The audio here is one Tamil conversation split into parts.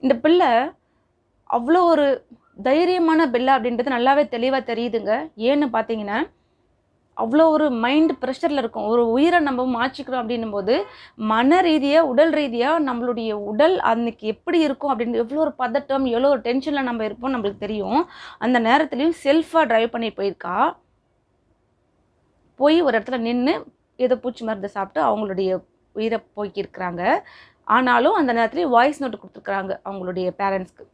இந்த பிள்ளை அவ்வளோ ஒரு தைரியமான பிள்ளை அப்படின்றது நல்லாவே தெளிவாக தெரியுதுங்க. ஏன்னு பார்த்தீங்கன்னா, அவ்வளோ ஒரு மைண்ட் ப்ரெஷரில் இருக்கும். ஒரு உயிரை நம்ம மாற்றிக்கிறோம் அப்படின்னும்போது, மன ரீதியாக, உடல் ரீதியாக நம்மளுடைய உடல் அன்னைக்கு எப்படி இருக்கும் அப்படின்னு எவ்வளோ ஒரு பதட்டம், எவ்வளோ ஒரு டென்ஷனில் நம்ம இருப்போம் நம்மளுக்கு தெரியும். அந்த நேரத்துலையும் செல்ஃபாக ட்ரைவ் பண்ணி போயிருக்கா. போய் ஒரு இடத்துல நின்று ஏதோ பூச்சி மருந்து சாப்பிட்டு அவங்களுடைய உயிரை போக்கியிருக்கிறாங்க. ஆனாலும் அந்த நேரத்துலேயும் வாய்ஸ் நோட்டு கொடுத்துருக்குறாங்க அவங்களுடைய பேரண்ட்ஸ்க்கு.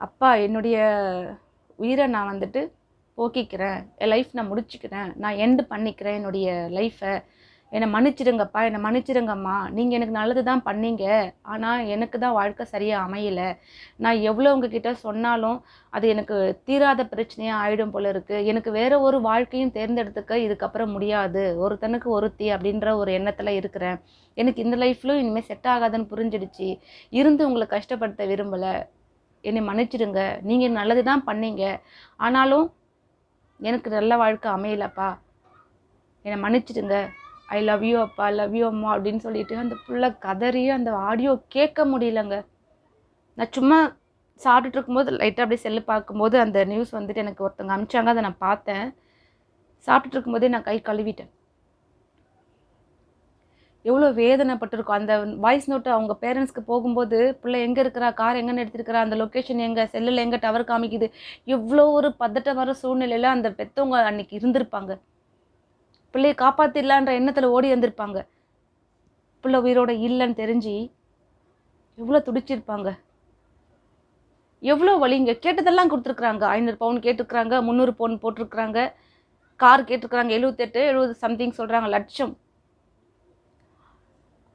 அப்பா, என்னுடைய உயிரை நான் வந்துட்டு போக்கிக்கிறேன், என் லைஃப் நான் முடிச்சுக்கிறேன், நான் எண்டு பண்ணிக்கிறேன் என்னுடைய லைஃப்பை, என்னை மன்னிச்சிடுங்கப்பா, என்னை மன்னிச்சிடுங்கம்மா, நீங்கள் எனக்கு நல்லது தான் பண்ணீங்க, ஆனால் எனக்கு தான் வாழ்க்கை சரியாக அமையலை, நான் எவ்வளோ உங்ககிட்ட சொன்னாலும் அது எனக்கு தீராத பிரச்சனையாக ஆகிடும் போல இருக்குது, எனக்கு வேறு ஒரு வாழ்க்கையும் தேர்ந்தெடுத்துக்க இதுக்கப்புறம் முடியாது, ஒருத்தனுக்கு ஒருத்தி அப்படின்ற ஒரு எண்ணத்தில் இருக்கிறேன், எனக்கு இந்த லைஃப்லும் இனிமேல் செட் ஆகாதுன்னு புரிஞ்சிடுச்சு, இருந்து உங்களை கஷ்டப்படுத்த விரும்பலை, என்னை மன்னிச்சிடுங்க, நீங்கள் நல்லது தான் பண்ணீங்க, ஆனாலும் எனக்கு நல்ல வாழ்க்கை அமையலப்பா, என்னை மன்னிச்சிடுங்க, ஐ லவ் யூ அப்பா, லவ் யூ அம்மா அப்படின்னு சொல்லிட்டு அந்த புள்ள கதறியும் அந்த ஆடியோ கேட்க முடியலங்க. நான் சும்மா சாப்பிட்டுட்டு இருக்கும்போது லைட்டாக அப்படியே செல்லு பார்க்கும்போது அந்த நியூஸ் வந்துட்டு எனக்கு ஒருத்தவங்க அனுப்பிச்சாங்க, அதை நான் பார்த்தேன். சாப்பிட்டுட்டு இருக்கும்போதே நான் கை கழுவிட்டேன். எவ்வளோ வேதனைப்பட்டிருக்கும். அந்த வாய்ஸ் நோட்டு அவங்க பேரண்ட்ஸ்க்கு போகும்போது, பிள்ளை எங்கே இருக்கிறா, கார் எங்கன்னு எடுத்துருக்கிறா, அந்த லொக்கேஷன் எங்கே, செல்லில் எங்கே டவர் காமிக்குது, எவ்வளோ ஒரு பதட்டமான சூழ்நிலையில் அந்த பெற்றவங்க அன்னைக்கு இருந்திருப்பாங்க. பிள்ளையை காப்பாற்றிடலான்ற எண்ணத்தில் ஓடி வந்திருப்பாங்க. பிள்ளை உயிரோட இல்லைன்னு தெரிஞ்சு எவ்வளோ துடிச்சிருப்பாங்க. எவ்வளோ வலிங்க. கேட்டதெல்லாம் கொடுத்துருக்குறாங்க. 500 பவுன் கேட்டிருக்கிறாங்க, 300 பவுன் போட்டிருக்கிறாங்க, கார் கேட்டிருக்கிறாங்க, 78 70 சம்திங் சொல்கிறாங்க, லட்சம்.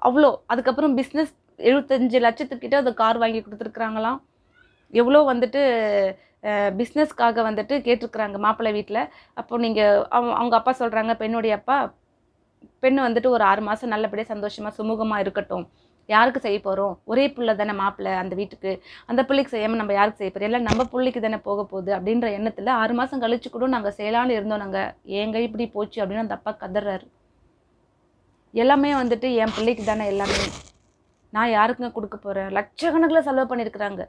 அவ்வளோ. அதுக்கப்புறம் பிஸ்னஸ் 75 லட்சத்துக்கிட்ட அந்த கார் வாங்கி கொடுத்துருக்குறாங்களாம். எவ்வளோ வந்துட்டு பிஸ்னஸ்க்காக வந்துட்டு கேட்டிருக்குறாங்க மாப்பிள்ளை வீட்டில். அப்போ நீங்கள் அவங்க அப்பா சொல்கிறாங்க, பெண்ணுடைய அப்பா, பெண்ணு வந்துட்டு ஒரு 6 மாதம் நல்லபடியாக சந்தோஷமாக சுமூகமாக இருக்கட்டும், யாருக்கு செய்ய போகிறோம், ஒரே பிள்ளை தானே மாப்பிள்ளை அந்த வீட்டுக்கு, அந்த பிள்ளைக்கு செய்யாமல் நம்ம யாருக்கு செய்ய போகிறோம், எல்லாம் நம்ம பிள்ளைக்கு தானே போக போகுது அப்படின்ற எண்ணத்தில் 6 மாதம் கழிச்சு கூட நாங்கள் செய்யலான்னு இருந்தோம், நாங்கள் ஏங்க இப்படி போச்சு அப்படின்னு அந்த அப்பா கதறாரு. எல்லாமே வந்துட்டு என் பிள்ளைக்கு தானே எல்லாமே, நான் யாருக்குங்க கொடுக்க போகிறேன், லட்சக்கணக்கில் செலவு பண்ணியிருக்கிறாங்க.